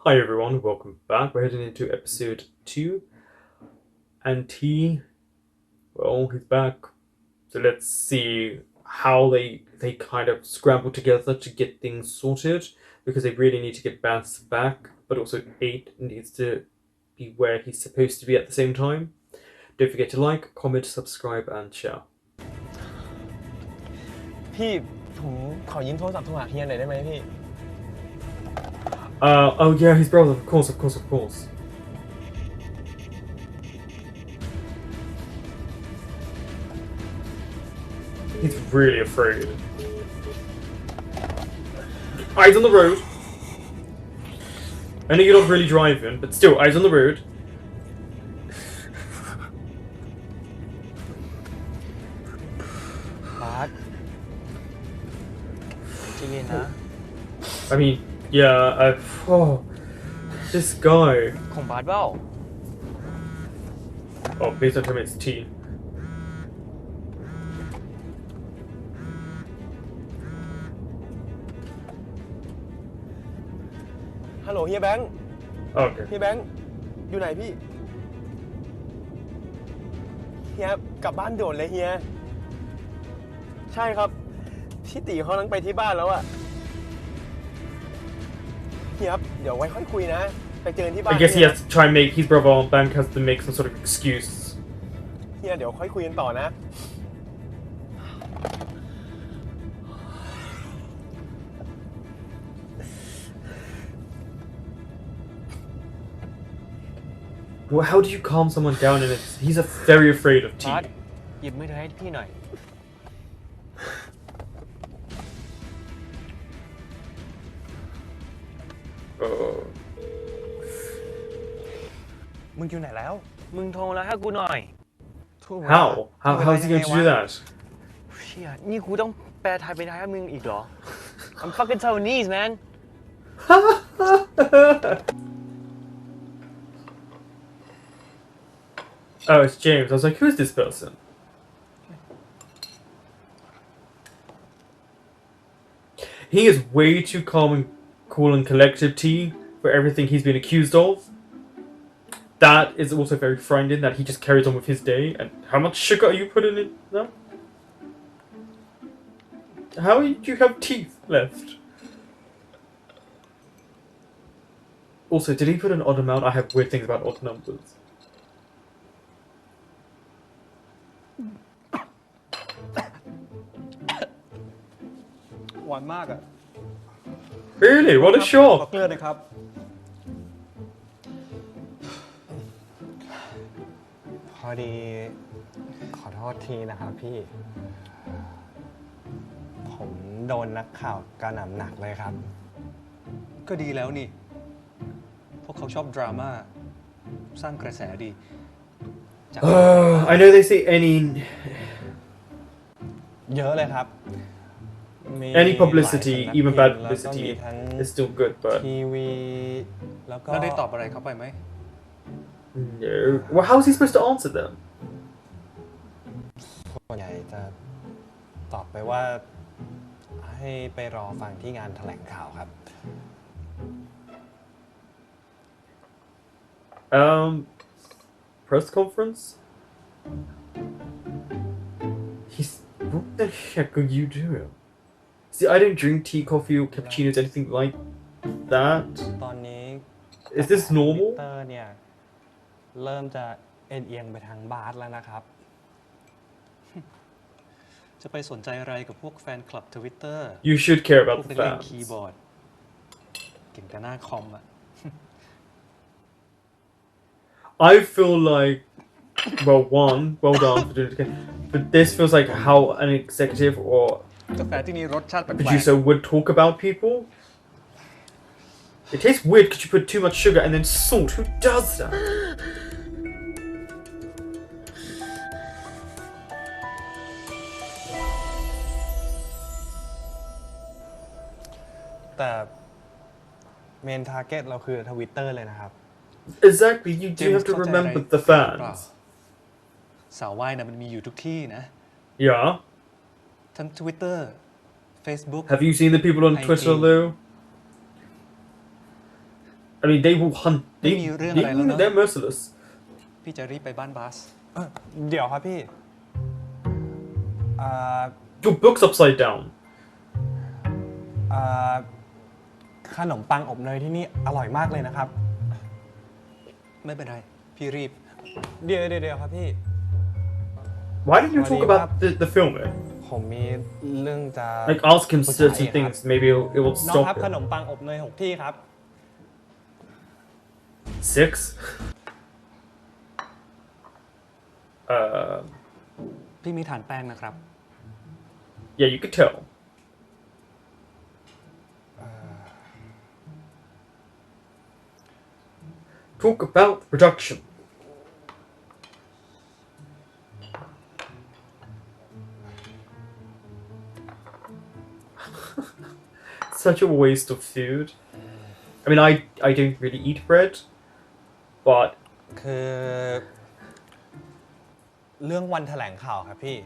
Hi everyone, welcome back. We're heading into episode 2, and he's back. So let's see how they kind of scramble together to get things sorted, because they really need to get Bass back, but also 8 needs to be where he's supposed to be at the same time. Don't forget to like, comment, subscribe, and share. พี่ผมขอยืมโทรศัพท์โทรหาเฮียหน่อยได้ไหมพี่ Oh yeah, his brother, of course. He's really afraid. Eyes on the road. I know you're not really driving, but still, eyes on the road. บาสใจเย็นนะ I mean, yeah, this guy. ของบาสเปล่า Oh, please don't tell me it's T. ฮัลโหลเฮียแบงค์ Okay. เฮียแบงค์อยู่ไหนพี่เฮียกลับบ้านด่วนเลยเฮียใช่ครับพี่ตีเขาลังไปที่บ้านแล้วอะเฮียครับเดี๋ยวไว้ค่อยคุยนะไปเจอที่บ้าน I guess he has to try and make his brother Bank has to make some sort of excuse. เฮียเดี๋ยวค่อยคุยกันต่อนะ Well, how do you calm someone down? And he's very afraid of T. บาสหยิบมือถือให้พี่หน่อย มึงอยู่ไหนแล้วมึงโทรแล้วให้กูหน่อย How is he going to do that? เชี่ยนี่กูต้องแปลไทยเป็นไทยให้มึงอีกเหรอ I'm fucking Taiwanese man Oh, it's James. I was like, who is this person? He is way too calm and cool and collected, T, for everything he's been accused of. That is also very frightening, that he just carries on with his day. And how much sugar are you putting in now? How do you have teeth left? Also, did he put an odd amount? I have weird things about odd numbers. Really? What a ขอ shock! เกลือหน่อยครับ พอดีขอโทษทีนะครับพี่ ผมโดนนักข่าวกระหน่ำหนักเลยครับ ก็ดีแล้วนี่ พวกเขาชอบดราม่า สร้างกระแสดี I know they say any เยอะเลยครับ publicity, หลายสำนัก even พิ bad มพ์แล้วก็ publicity, มีทั้ง is still good, but ทีวีแล้วก็ แล้วได้ตอบอะไรเขาไปไหม no. Well, how is he supposed to answer them? ส่วนใหญ่จะตอบไปว่าให้ไปรอฟังที่งานแถลงข่าวครับ Press conference? What the heck are you doing? See, I don't drink tea, coffee, or cappuccinos, anything like that. ตอนนี้ Is this normal? ทวิตเตอร์เนี่ยเริ่มจะเอียงไปทางบาสแล้วนะครับ จะไปสนใจอะไรกับพวกแฟนคลับทวิตเตอร์ You should care พว about ก the นักเล่น fans. คีย์บอร์ด เก่งแต่หน้าคอมอะ I feel like, well, well done for doing it again. But this feels like how an executive or กาแฟที่นี่รสชาติแปลก producer would talk about people. It tastes weird because you put too much sugar and then salt. Who does that? แต่เมนทาร์เก็ตเราคือทวิตเตอร์เลยนะครับ Exactly, you do have to remember the fans. สาวว่ายนะมันมีอยู่ทุกที่นะ Yeah. ทั้ง Twitter Facebook Have you seen the people on IG Twitter, though? I mean, they will hunt. ไม่มีเรื่องอะไรแล้วเนอะ They're merciless. พี่จะรีบไปบ้านบาส เดี๋ยวครับพี่อ่า Your book's upside down. อ่าขนมปังอบเนยที่นี่อร่อยมากเลยนะครับ ไม่เป็นไร พี่รีบ เดี๋ยวครับพี่ Why didn't you talk about the film? ผมมีเรื่องจะ Like ask him certain things. Maybe it will น้องครับ stop ข him. นมปังอบเนย6 ที่ครับ 6? Uh, พี่มีฐานแป้งนะครับ yeah, you could tell. Talk about the production. Such a waste of food. I mean, I don't really eat bread, but คือเรื่องวันแถลงข่าวครับพี่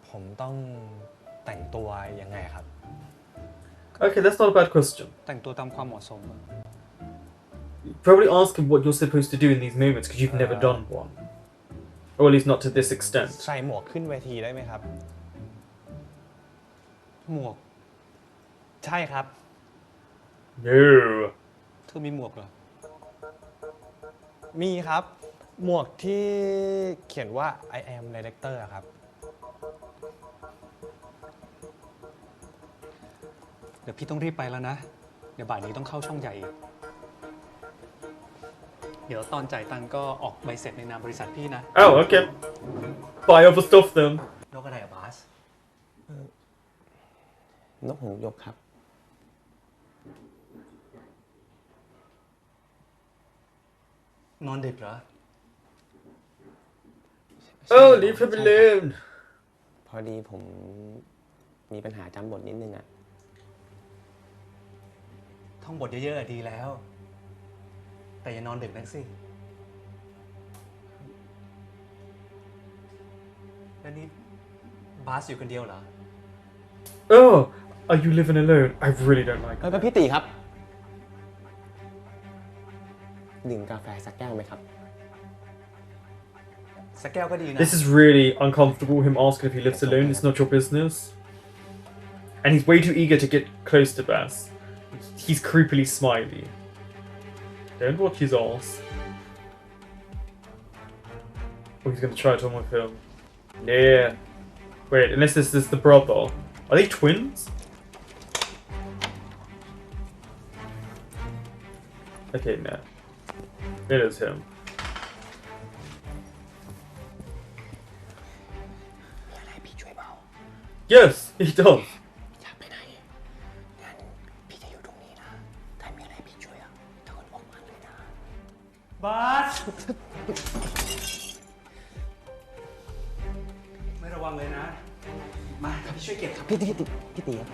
ผมต้องแต่งตัวยังไงครับ okay, that's not a bad question. แต่งตัวตามความเหมาะสม Probably ask him what you're supposed to do in these moments because you've never done one, or at least not to this extent. ใส่หมวกขึ้นเวทีได้ไหมครับ หมวก ใช่ครับ No. เธอมีหมวกเหรอ มีครับ หมวกที่เขียนว่า I am director อะครับ เดี๋ยวพี่ต้องรีบไปแล้วนะ เดี๋ยวบ่ายนี้ต้องเข้าช่องใหญ่อีก เดี๋ยวตอนจ่ายตังค์ก็ออกใบเสร็จในนามบริษัทพี่นะ Oh, okay. Buy other stuff then. นกอะไรอะบาส นกหงส์หยกครับ นอนดึกเหรอ Oh, leave him alone. พอดีผมมีปัญหาจำบทนิดนึงอะ ท่องบทเยอะๆดีแล้ว แต่อย่านอนดึกนักสิ แล้วนี่บาสอยู่คนเดียวเหรอ Oh, are you living alone? I really don't like พี่ตีครับ ดื่มกาแฟสักแก้วไหมครับ สักแก้วก็ดีนะ This is really uncomfortable, him asking if he lives alone. It's not your business. And he's way too eager to get close to Bass. He's creepily smiley. Don't watch his ass. Oh, he's gonna try it on my film. Yeah. Wait, unless this is the brother. Are they twins? Okay, no. It is him. มีอะไรพี่ช่วยเบา Yes, he does. อยากไปไหนงั้นพี่จะอยู่ตรงนี้นะ ถ้ามีอะไรพี่ช่วยอะตะโกนบอกมาเลยนะ บาส ไม่ระวังเลยนะ มาพี่ช่วยเก็บครับ พี่ตีครับ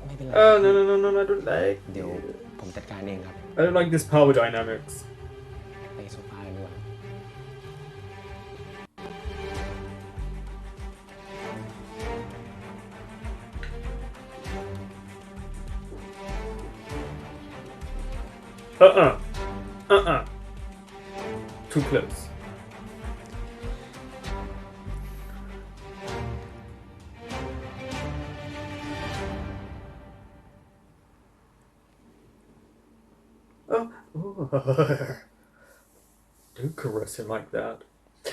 ไม่เป็นไร Oh, no, no, no, no, I don't like เดี๋ยวผมจัดการเองครับ I don't like this power dynamics. ไปโซฟาดีกว่า Too close. Oh. Don't caress him like that.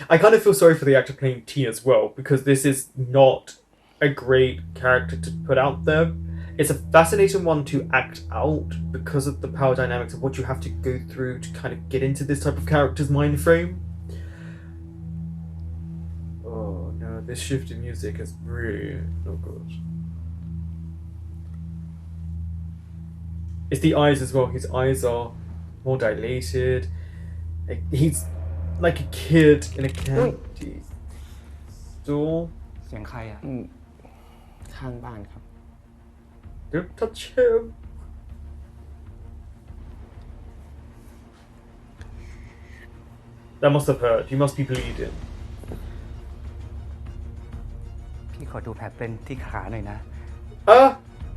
I kind of feel sorry for the actor playing T as well, because this is not a great character to put out there. It's a fascinating one to act out because of the power dynamics of what you have to go through to kind of get into this type of character's mind frame. Oh no, this shift in music is really not good. It's the eyes as well. His eyes are more dilated. Like, he's like a kid in a candy store. เสียงใครอะ ข้างบ้านครับ Don't touch him. That must have hurt. You must be bleeding. พี่ขอดูแผลเป็นที่ขาหน่อยนะ Ah,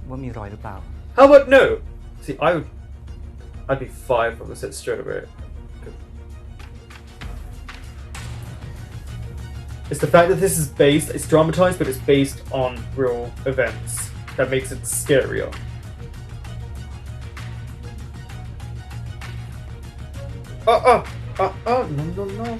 ว่ามีรอยหรือเปล่า how about no? See, I'd be fired from the set straight away. It's the fact that this is it's dramatized, but it's based on real events that makes it scarier. No.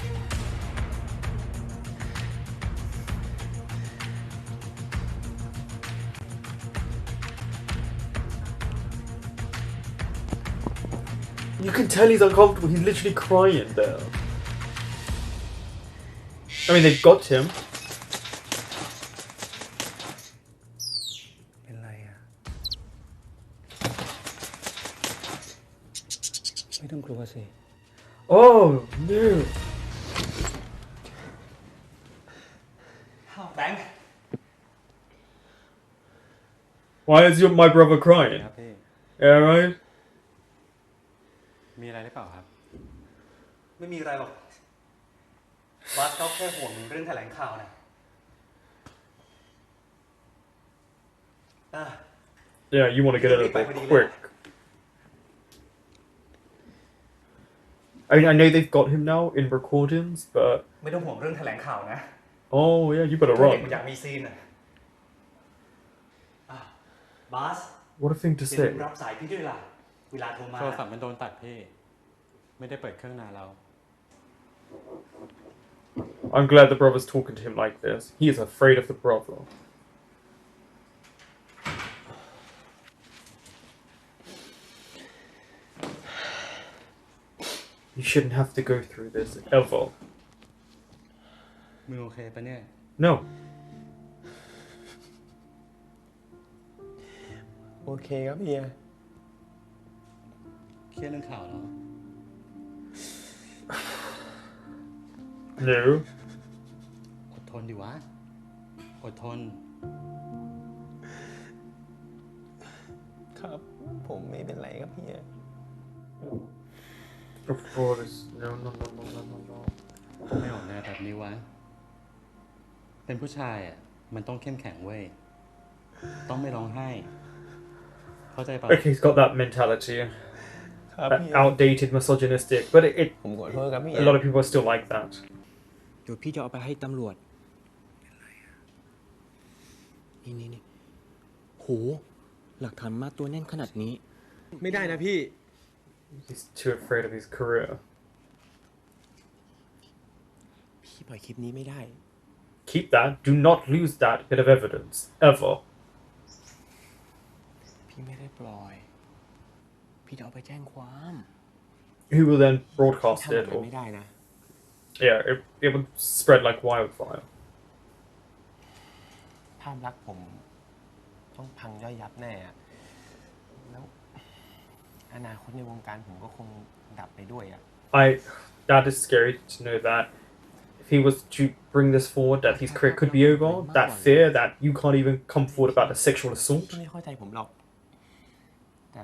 You can tell he's uncomfortable. He's literally crying there. I mean, they've got him. เป็นไรอ่ะ ไม่ต้องกลัวสิ Oh no! แบงค์ Why is my brother ค crying? รับพี่ Yeah, right. มีอะไรหรือเปล่าครับ ไม่มีอะไรหรอกบาสเขาแค่ห่วงเรื่องแถลงข่าวนะอ่ะ Yeah, you want to get it a bit quick. I mean, I know they've got him now in recordings, but ไม่ต้องห่วงเรื่องแถลงข่าวนะ oh yeah, you better เด็กมัน run. อยากมีซีนอ่ะบาส What a thing to อย่าลื say. มรับสายพี่ด้วยล่ะ เวลาโทรมาโทรศัพท์มันโดนตัดพี่ ไม่ได้เปิดเครื่องนานแล้ว I'm glad the brother's talking to him like this. He is afraid of the brother. You shouldn't have to go through this ever. มึงโอเคปะเนี่ย No. โอเคครับเฮีย เครียดเรื่องข่าวเหรอ No. อดทนดิวะ อดทน ครับ ผมไม่เป็นไรครับเฮีย Of course. No. ไม่ออกแนวแบบนี้วะ เป็นผู้ชายอ่ะ มันต้องเข้มแข็งเว้ย ต้องไม่ร้องไห้ เข้าใจปะ Okay, he's got that mentality. ครับ That เฮีย outdated, misogynistic. Butผมขอโทษครับเฮีย a lot of people are still like that. เดี๋ยวพี่จะเอาไปให้ตำรวจ นี่โห หลักฐานมาตัวแน่นขนาดนี้ ไม่ได้นะพี่ He's too afraid of his career. พี่ปล่อยคลิปนี้ไม่ได้ Keep that. Do not lose that bit of evidence. Ever. พี่ไม่ได้ปล่อย พี่จะเอาไปแจ้งความ Who will then ทำ broadcast แบบ it? นั้น Or ไม่ได้นะ yeah, it would spread like wildfire. ภาพลักษณ์ผมต้องพังย่อยยับแน่อะแล้วอนาคตในวงการผมก็คงดับไปด้วยอ่ะ That is scary to know that if he was to bring this forward, that his career could be over. That fear that you can't even come forward about a sexual assault. พี่ไม่เข้าใจผมหรอก แต่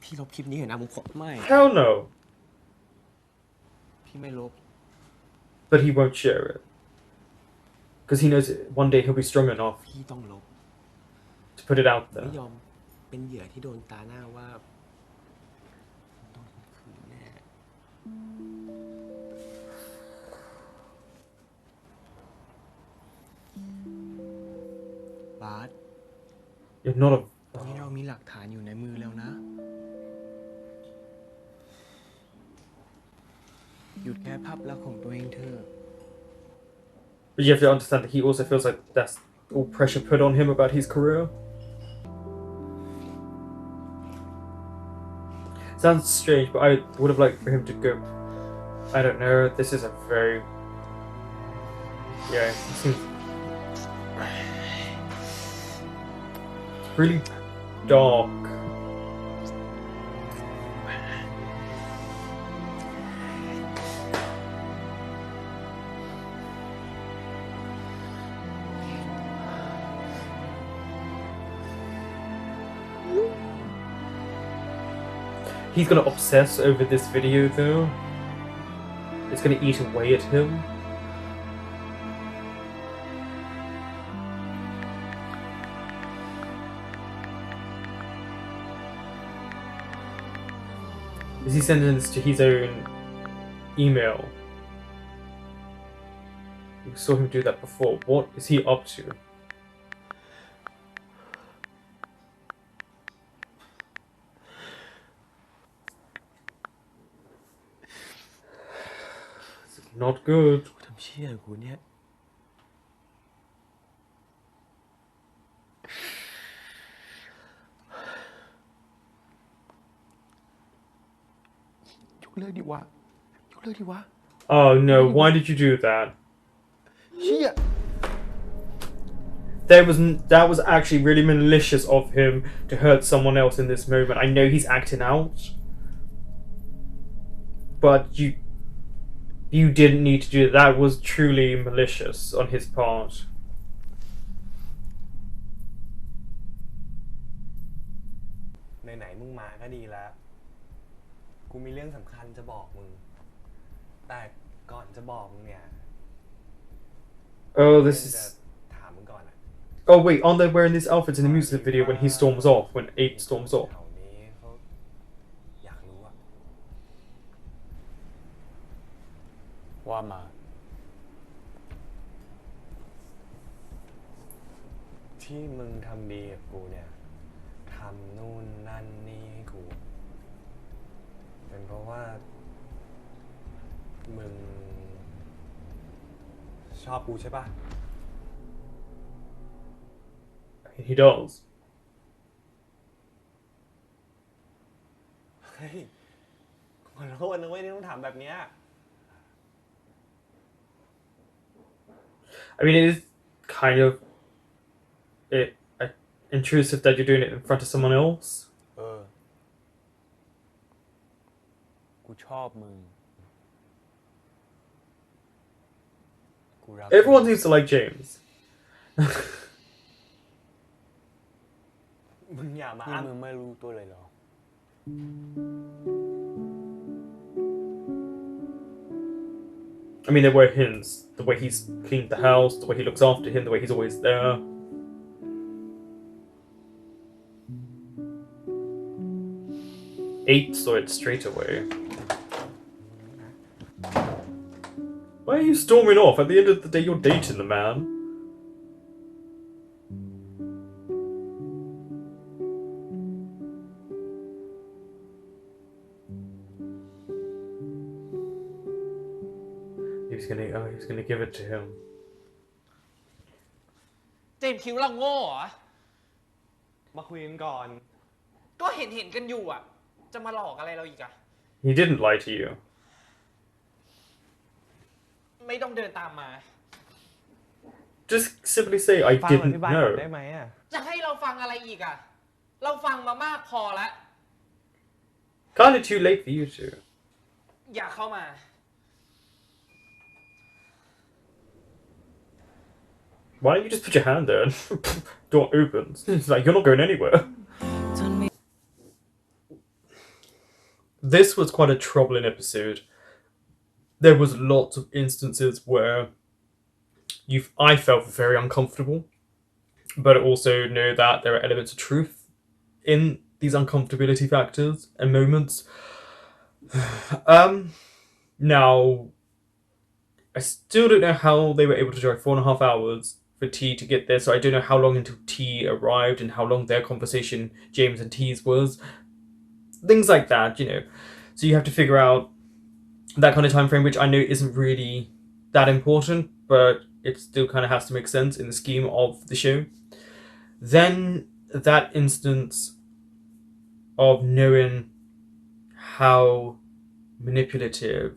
พี่ลบคลิปนี้เห็นนะผมขอ ไม่ Hell no. พี่ไม่ลบ But he won't share it. Because he knows one day he'll be strong enough พี่ต้องลบ to put it out ไม่ there. ยอมเป็นเหยื่อที่โดนตาหน้าว่าต้องข่มขืนแน่ บาส You're not a ตอนนี้เรามีหลักฐานอยู่ในมือแล้วนะ หยุดแค่ภาพลักษณ์ของตัวเองเถอะ But you have to understand that he also feels like that's all pressure put on him about his career. Sounds strange, but I would have liked for him to go. I don't know. This is a very. Yeah, it seems. Really dark. He's gonna obsess over this video though. It's gonna eat away at him. Is he sending this to his own email? We saw him do that before. What is he up to? This is not good. กูทำเชี่ยกูเนี่ยยกเลิกดีวะยกเลิกดีวะ Oh no, why did you do that? เชี่ย That was actually really malicious of him to hurt someone else in this moment. I know he's acting out, but you didn't need to do that. That was truly malicious on his part. ไหนๆมึงมาก็ดีแล้ว กูมีเรื่องสำคัญจะบอกมึง แต่ก่อนจะบอกมึงเนี่ย Oh, เรื่อง this จะ is. ถามมึงก่อนอะ Oh wait, aren't they wearing these outfits in the music video when he storms off? When 8 storms off? แถวนี้เขาอยากรู้อะ ว่ามา ที่มึงทำดีกับกูเนี่ยทำนู่นนั่นนี่ให้กู เป็นเพราะว่า มึง ชอบกูใช่ปะ He does. เฮ้ยขอโทษนะเว้ยที่ต้องถามแบบเนี้ย I mean, it is kind of intrusive that you're doing it in front of someone else. กูชอบมึง กูรัก Everyone seems to like James. มึงอย่ามา นี่ อ้าง มึงไม่รู้ตัวเลยเหรอ I mean, there were hints. The way he's cleaned the house, the way he looks after him, the way he's always there. Eight saw it straight away. Why are you storming off? At the end of the day, you're dating the man. He's gonna give it to him. เจมส์คิดว่าเราโง่เหรอ มาคุยกันก่อน ก็เห็นกันอยู่อ่ะ จะมาหลอกอะไรเราอีกอ่ะ He didn't lie to you. ไม่ต้องเดินตามมา Just simply say, I ฟังอ didn't ธิบายก่อนได้ know. ไหมอะ จะให้เราฟังอะไรอีกอ่ะ เราฟังมามากพอแล้ว Kinda too late for you to. อย่าเข้ามา Why don't you just put your hand there and door opens? It's like, you're not going anywhere. This was quite a troubling episode. There was lots of instances where I felt very uncomfortable, but I also know that there are elements of truth in these uncomfortability factors and moments. Now, I still don't know how they were able to drive 4.5 hours for T to get there, so I don't know how long until T arrived and how long their conversation, James and T's, was. Things like that, you know. So you have to figure out that kind of time frame, which I know isn't really that important, but it still kind of has to make sense in the scheme of the show. Then that instance of knowing how manipulative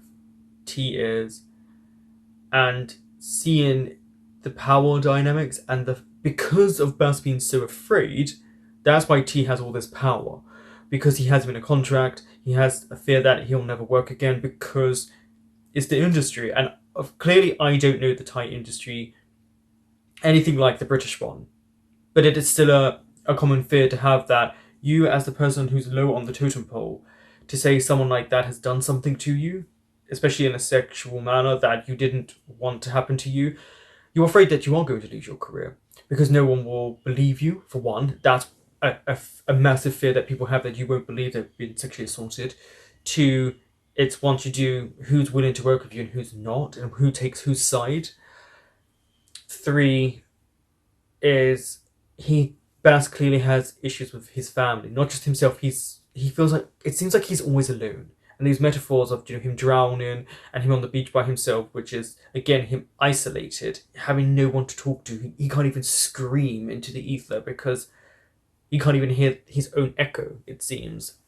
T is and seeing the power dynamics and because of Bass being so afraid, that's why T has all this power. Because he has him in a contract, he has a fear that he'll never work again because it's the industry. And clearly I don't know the Thai industry anything like the British one. But it is still a common fear to have that you, as the person who's low on the totem pole, to say someone like that has done something to you, especially in a sexual manner that you didn't want to happen to you, you're afraid that you are going to lose your career because no one will believe you, for one. That's a massive fear that people have, that you won't believe they've been sexually assaulted. 2, it's once you do, who's willing to work with you and who's not, and who takes whose side. 3 is he Bass clearly has issues with his family, not just himself. He feels like it seems like he's always alone. And these metaphors of him drowning and him on the beach by himself, which is again him isolated, having no one to talk to. He can't even scream into the ether because he can't even hear his own echo, it seems.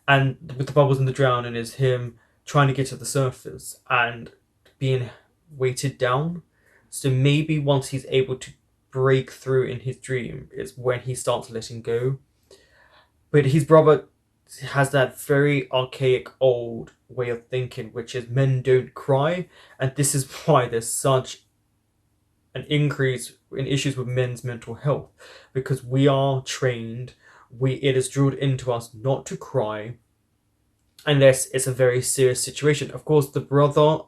And with the bubbles in the drowning is him trying to get to the surface and being weighted down. So maybe once he's able to break through in his dream is when he starts letting go. But his brother has that very archaic old way of thinking, which is men don't cry, and this is why there's such an increase in issues with men's mental health, because we are trained, it is drilled into us not to cry unless it's a very serious situation. Of course, the brother,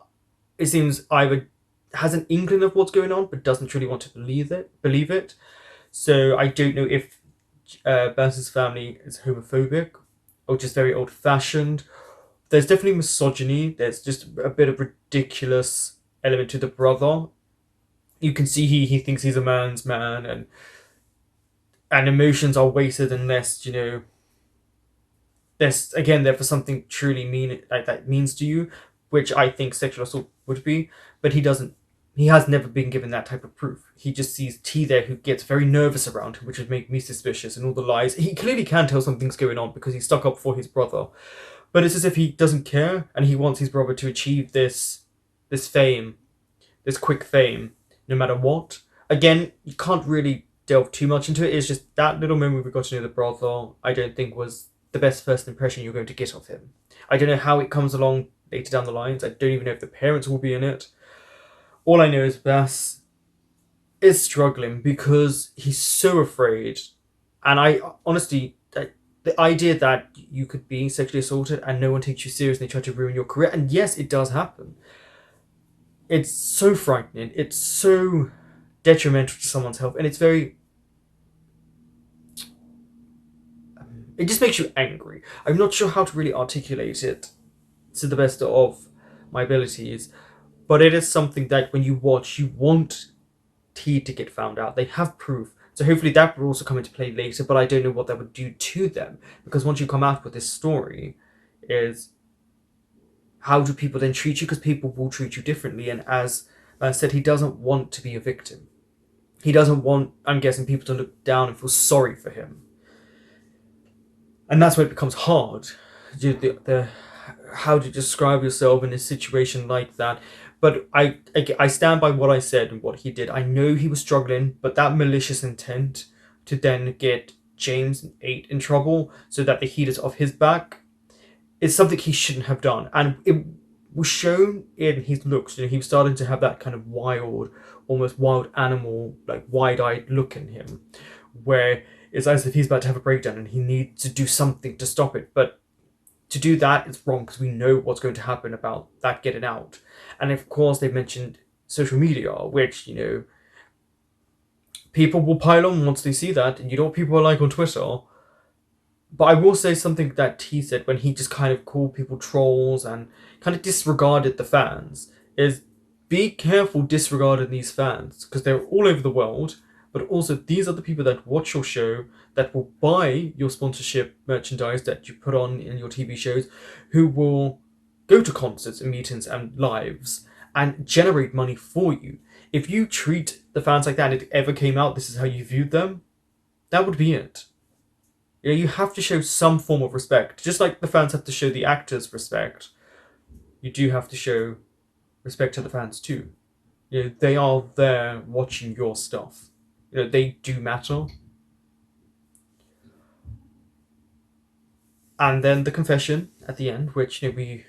it seems, either has an inkling of what's going on but doesn't really want to believe it. So I don't know if Burns' family is homophobic or just very old-fashioned. There's definitely misogyny. There's just a bit of ridiculous element to the brother. You can see he thinks he's a man's man, and emotions are wasted unless there's again there for something truly mean like that means to you, which I think sexual assault would be. But he doesn't. He has never been given that type of proof. He just sees T there, who gets very nervous around him, which would make me suspicious, and all the lies. He clearly can tell something's going on because he's stuck up for his brother. But it's as if he doesn't care, and he wants his brother to achieve this fame, this quick fame, no matter what. Again, you can't really delve too much into it. It's just that little moment we got to know the brother, I don't think was the best first impression you're going to get of him. I don't know how it comes along later down the lines. I don't even know if the parents will be in it. All I know is Bass is struggling because he's so afraid. And I honestly, the idea that you could be sexually assaulted and no one takes you seriously and they try to ruin your career, and yes, it does happen. It's so frightening. It's so detrimental to someone's health, and it's very. It just makes you angry. I'm not sure how to really articulate it to the best of my abilities, but it is something that when you watch, you want T to get found out. They have proof. So hopefully that will also come into play later, but I don't know what that would do to them. Because once you come out with this story, is how do people then treat you? Because people will treat you differently. And as I said, he doesn't want to be a victim. He doesn't want, I'm guessing, people to look down and feel sorry for him. And that's where it becomes hard. How to describe yourself in a situation like that. But I stand by what I said and what he did. I know he was struggling, but that malicious intent to then get James and 8 in trouble so that the heat is off his back is something he shouldn't have done. And it was shown in his looks. He was starting to have that kind of wild, almost wild animal, like wide-eyed look in him, where it's as if he's about to have a breakdown and he needs to do something to stop it. But to do that is wrong because we know what's going to happen about that getting out. And of course, they've mentioned social media, which, people will pile on once they see that. And you know what people are like on Twitter. But I will say something that he said when he just kind of called people trolls and kind of disregarded the fans is be careful disregarding these fans because they're all over the world. But also, these are the people that watch your show, that will buy your sponsorship merchandise that you put on in your TV shows, who will go to concerts and meetings and lives and generate money for you. If you treat the fans like that and it ever came out, this is how you viewed them, that would be it. You have to show some form of respect. Just like the fans have to show the actors respect, you do have to show respect to the fans too. They are there watching your stuff. They do matter. And then the confession at the end, which we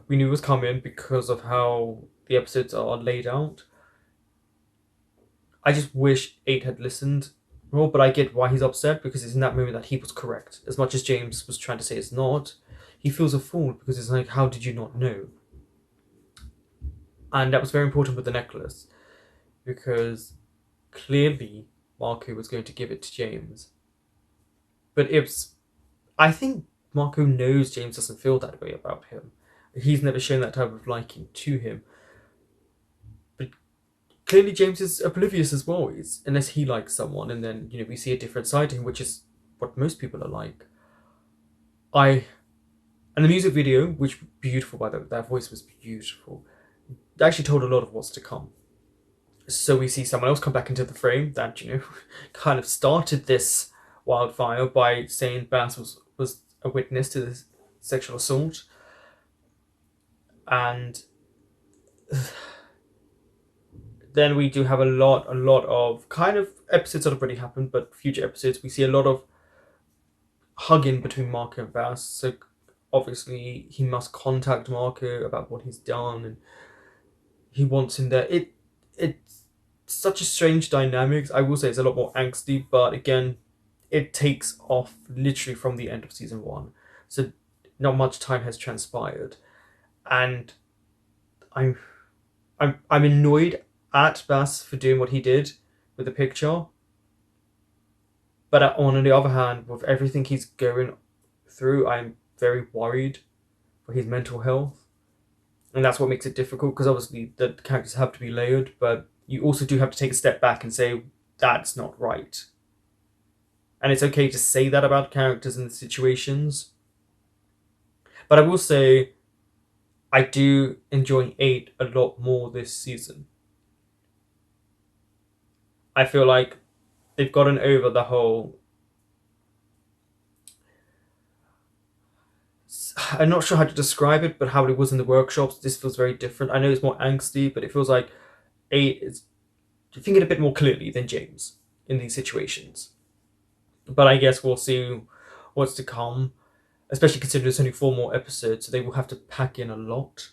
knew was coming because of how the episodes are laid out. I just wish 8 had listened more, but I get why he's upset because it's in that moment that he was correct. As much as James was trying to say it's not, he feels a fool because it's like, how did you not know? And that was very important with the necklace because clearly Marco was going to give it to James. But I think Marco knows James doesn't feel that way about him. He's never shown that type of liking to him. But clearly James is oblivious as well, unless he likes someone, and then we see a different side to him, which is what most people are like. And the music video, which was beautiful by the way, that voice was beautiful, actually told a lot of what's to come. So we see someone else come back into the frame that kind of started this wildfire by saying Bass was a witness to this sexual assault, and then we do have a lot of kind of episodes that have already happened, but future episodes we see a lot of hugging between Marco and Bass. So obviously he must contact Marco about what he's done, and he wants him there. It's such a strange dynamic. I will say it's a lot more angsty, but again, it takes off literally from the end of season 1, so not much time has transpired, and I'm annoyed at Bass for doing what he did with the picture, but on the other hand, with everything he's going through, I'm very worried for his mental health, and that's what makes it difficult, because obviously the characters have to be layered, but you also do have to take a step back and say that's not right. And it's okay to say that about characters and situations. But I will say I do enjoy 8 a lot more this season. I feel like they've gotten over the whole... I'm not sure how to describe it, but how it was in the workshops, this feels very different. I know it's more angsty, but it feels like 8 is thinking a bit more clearly than James in these situations. But I guess we'll see what's to come, especially considering there's only 4 more episodes, so they will have to pack in a lot.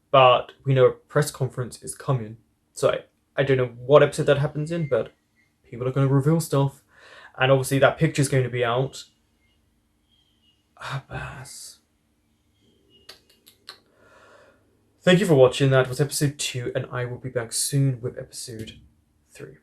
But we know a press conference is coming, so I don't know what episode that happens in, but people are going to reveal stuff, and obviously that picture is going to be out. Bass. Thank you for watching. That was episode 2, and I will be back soon with episode 3.